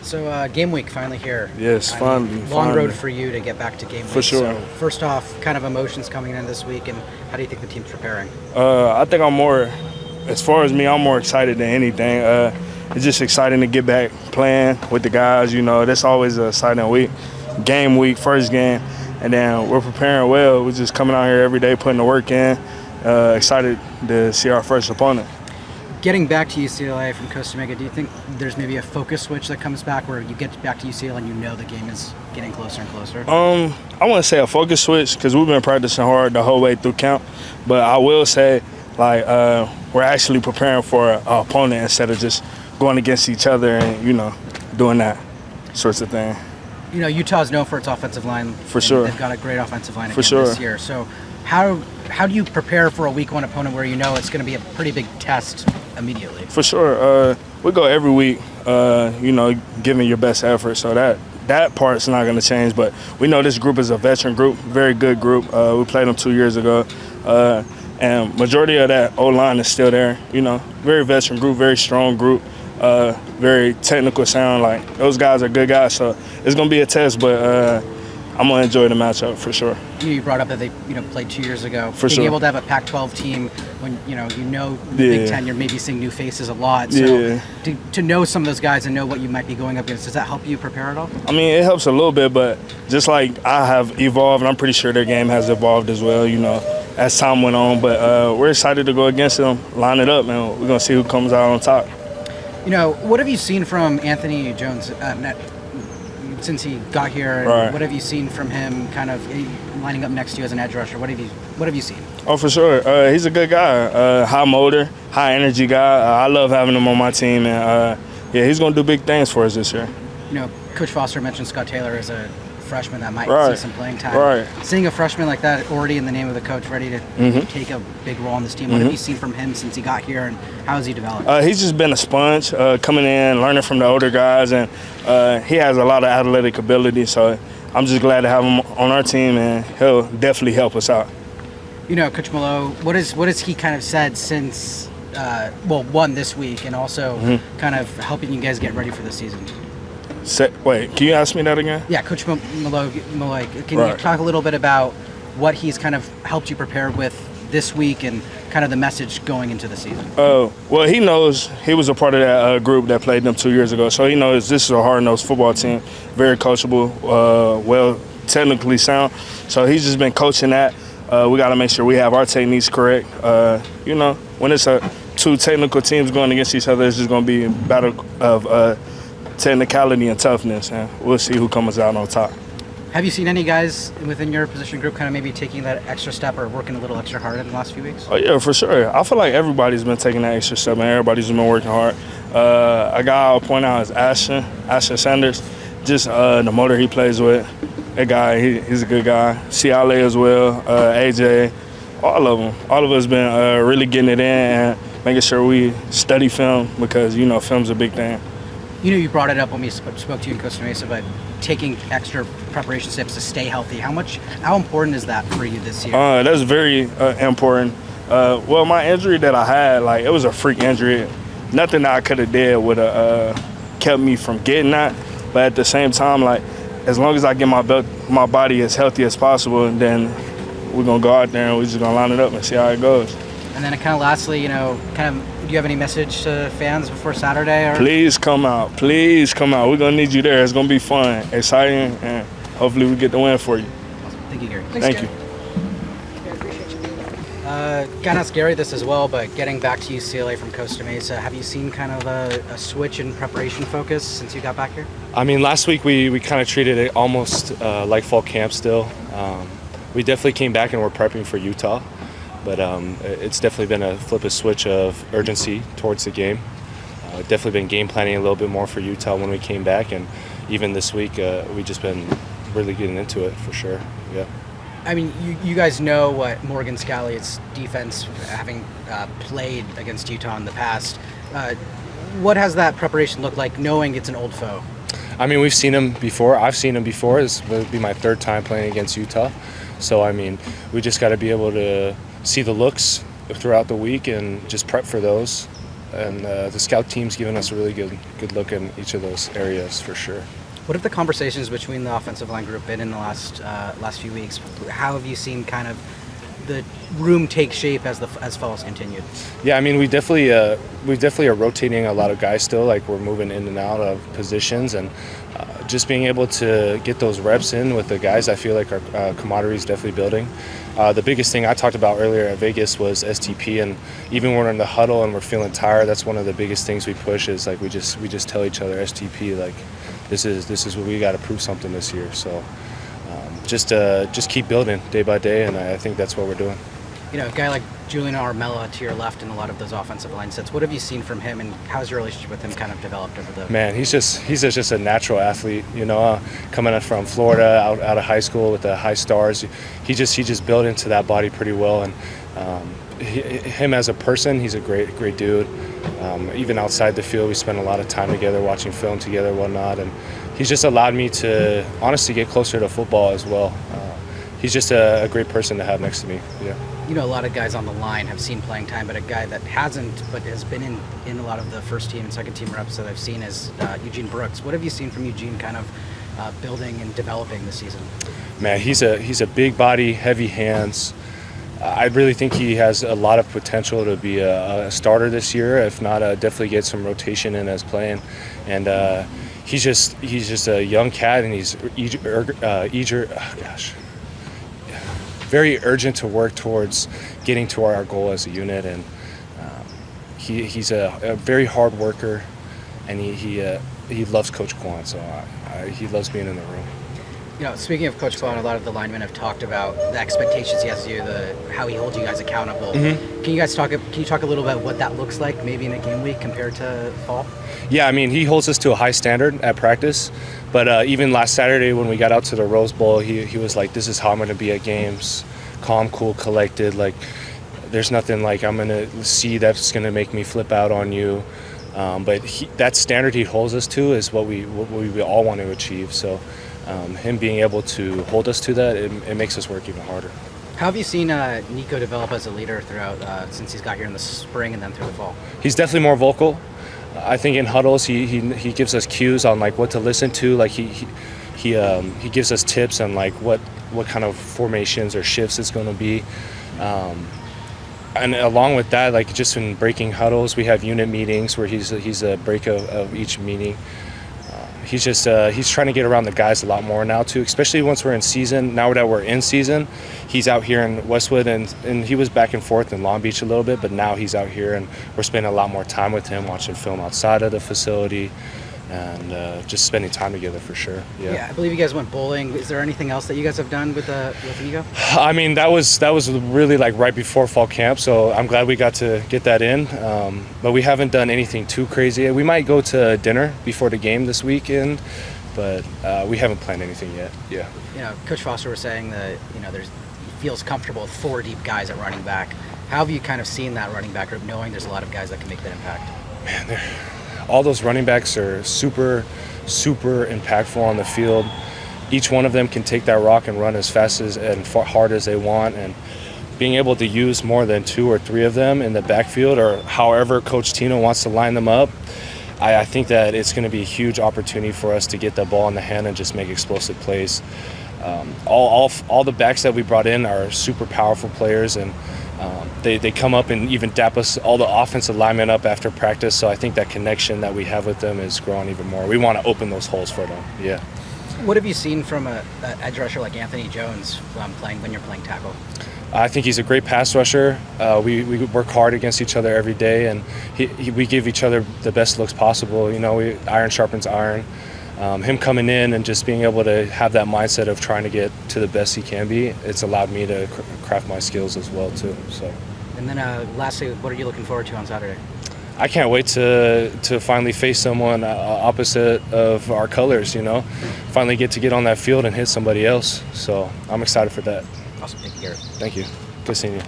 So game week finally here. Yes, finally. Long road for you to get back to game week. For sure. So first off, kind of emotions coming in this week, and how do you think the team's preparing? I think I'm more, as far as me, I'm more excited than anything. It's just exciting to get back playing with the guys. You know, that's always a exciting week. Game week, first game, and then we're preparing well. We're just coming out here every day, putting the work in. Excited to see our first opponent. Getting back to UCLA from Costa Rica, do you think there's maybe a focus switch that comes back where you get back to UCLA and you know the game is getting closer and closer? I wouldn't say a focus switch because we've been practicing hard the whole way through camp, but I will say we're actually preparing for an opponent instead of just going against each other and doing that sorts of thing. You know, Utah's known for its offensive line. For sure. They've got a great offensive line for again sure. this year. So how do you prepare for a week one opponent where you know it's going to be a pretty big test immediately? For sure. We go every week, giving your best effort. So that part's not going to change. But we know this group is a veteran group, very good group. We played them 2 years ago. And majority of that O-line is still there. You know, very veteran group, very strong group. Very technical sound. Like, those guys are good guys, so it's going to be a test, but I'm going to enjoy the matchup for sure. You brought up that they played 2 years ago. For Being sure. able to have a Pac-12 team when the Big Ten, you're maybe seeing new faces a lot. So to know some of those guys and know what you might be going up against, does that help you prepare at all? I mean, it helps a little bit, but just like I have evolved, and I'm pretty sure their game has evolved as well, as time went on. But we're excited to go against them, line it up, and we're going to see who comes out on top. What have you seen from Anthony Jones since he got here? And right. What have you seen from him kind of lining up next to you as an edge rusher? What have you seen? Oh, for sure. He's a good guy, high motor, high energy guy. I love having him on my team, and he's going to do big things for us this year. Coach Foster mentioned Scott Taylor as a freshman that might see some playing time. Right. Seeing a freshman like that already in the name of the coach, ready to take a big role on this team, what have you seen from him since he got here, and how has he developed? He's just been a sponge, coming in, learning from the older guys, and he has a lot of athletic ability, so I'm just glad to have him on our team, and he'll definitely help us out. Coach Malo, what has he kind of said since, one this week, and also kind of helping you guys get ready for the season? Wait, can you ask me that again? Yeah, Coach Malloy, can you talk a little bit about what he's kind of helped you prepare with this week and kind of the message going into the season? Well, he knows he was a part of that group that played them 2 years ago, so he knows this is a hard-nosed football team, very coachable, well, technically sound. So he's just been coaching that. We got to make sure we have our techniques correct. When it's two technical teams going against each other, it's just going to be a battle of technicality and toughness, and we'll see who comes out on top. Have you seen any guys within your position group kind of maybe taking that extra step or working a little extra hard in the last few weeks? Oh, yeah, for sure. I feel like everybody's been taking that extra step, and everybody's been working hard. A guy I'll point out is Ashton Sanders, just the motor he plays with. That guy, he's a good guy. CLA as well, AJ, all of them. All of us been really getting it in and making sure we study film because, film's a big thing. You brought it up when we spoke to you in Costa Mesa, but taking extra preparation steps to stay healthy. How important is that for you this year? That's very important. Well, my injury that I had, it was a freak injury. Nothing that I could have did would have kept me from getting that. But at the same time, as long as I get my body as healthy as possible, then we're going to go out there and we're just going to line it up and see how it goes. And then kind of lastly, do you have any message to fans before Saturday? Please come out. Please come out. We're going to need you there. It's going to be fun, exciting, and hopefully we get the win for you. Awesome. Thank you, Gary. Thank you. I appreciate you being here. Kind of ask Gary this as well, but getting back to UCLA from Costa Mesa, have you seen kind of a switch in preparation focus since you got back here? I mean, last week we kind of treated it almost like fall camp still. We definitely came back and we're prepping for Utah. But it's definitely been a switch of urgency towards the game. Definitely been game planning a little bit more for Utah when we came back, and even this week we just been really getting into it for sure. Yeah. I mean, you guys know what Morgan Scalley's defense, having played against Utah in the past. What has that preparation looked like, knowing it's an old foe? I mean, we've seen him before. I've seen him before. This will be my third time playing against Utah. So, I mean, we just got to be able to see the looks throughout the week and just prep for those and the scout team's given us a really good look in each of those areas for sure. What have the conversations between the offensive line group been in the last few weeks? How have you seen kind of the room take shape as fall has continued? Yeah, I mean, we definitely are rotating a lot of guys still. Like, we're moving in and out of positions, and just being able to get those reps in with the guys, I feel like our camaraderie is definitely building. The biggest thing I talked about earlier at Vegas was STP, and even when we're in the huddle and we're feeling tired, that's one of the biggest things we push is like we just tell each other STP, like this is what we got to prove something this year. So just keep building day by day, and I think that's what we're doing. You know, a guy like Julian Armella to your left in a lot of those offensive line sets. What have you seen from him, and how's your relationship with him kind of developed over the? Man, he's just a natural athlete. You know, coming up from Florida, out of high school with the high stars, he just built into that body pretty well. And him as a person, he's a great dude. Even outside the field, we spend a lot of time together, watching film together, whatnot, and he's just allowed me to honestly get closer to football as well. He's just a great person to have next to me. Yeah. You know, a lot of guys on the line have seen playing time, but a guy that hasn't, but has been in a lot of the first team and second team reps that I've seen is Eugene Brooks. What have you seen from Eugene kind of building and developing this season? Man, he's a big body, heavy hands. I really think he has a lot of potential to be a starter this year. If not, definitely get some rotation in as playing. And he's just a young cat, and he's very urgent to work towards getting to our goal as a unit. And he's a very hard worker, and he loves Coach Kwan, so he loves being in the room. You know, speaking of Coach Kwan, a lot of the linemen have talked about the expectations he has of you, how he holds you guys accountable. Mm-hmm. Can you talk a little about what that looks like, maybe in a game week compared to fall? Yeah, I mean, he holds us to a high standard at practice, but even last Saturday when we got out to the Rose Bowl, he was like, "This is how I'm going to be at games, calm, cool, collected. Like, there's nothing like I'm going to see that's going to make me flip out on you." But that standard he holds us to is what we all want to achieve. So. Him being able to hold us to that, it makes us work even harder. How have you seen Nico develop as a leader throughout since he's got here in the spring and then through the fall? He's definitely more vocal. I think in huddles he gives us cues on like what to listen to. Like he gives us tips on like what kind of formations or shifts it's going to be. And along with that, like just in breaking huddles, we have unit meetings where he's a break of each meeting. He's trying to get around the guys a lot more now too, especially once we're in season. Now that we're in season, he's out here in Westwood, and he was back and forth in Long Beach a little bit, but now he's out here, and we're spending a lot more time with him, watching film outside of the facility, and just spending time together for sure. Yeah, I believe you guys went bowling. Is there anything else that you guys have done with Nico? I mean, that was really like right before fall camp, so I'm glad we got to get that in. But we haven't done anything too crazy. We might go to dinner before the game this weekend, but we haven't planned anything yet. Yeah. You know, Coach Foster was saying that he feels comfortable with 4 deep guys at running back. How have you kind of seen that running back group, knowing there's a lot of guys that can make that impact? Man, all those running backs are super, super impactful on the field. Each one of them can take that rock and run as fast and hard as they want. And being able to use more than 2 or 3 of them in the backfield, or however Coach Tino wants to line them up, I think that it's going to be a huge opportunity for us to get the ball in the hand and just make explosive plays. All the backs that we brought in are super powerful players, and they come up and even dap us, all the offensive linemen, up after practice. So I think that connection that we have with them is growing even more. We want to open those holes for them. Yeah. What have you seen from an edge rusher like Anthony Jones when you're playing tackle? I think he's a great pass rusher. We work hard against each other every day, and we give each other the best looks possible. You know, iron sharpens iron. Him coming in and just being able to have that mindset of trying to get to the best he can be, it's allowed me to craft my skills as well too. So. And then lastly, what are you looking forward to on Saturday? I can't wait to finally face someone opposite of our colors, you know. Finally get on that field and hit somebody else. So I'm excited for that. Awesome. Thank you, Garrett. Thank you. Good seeing you.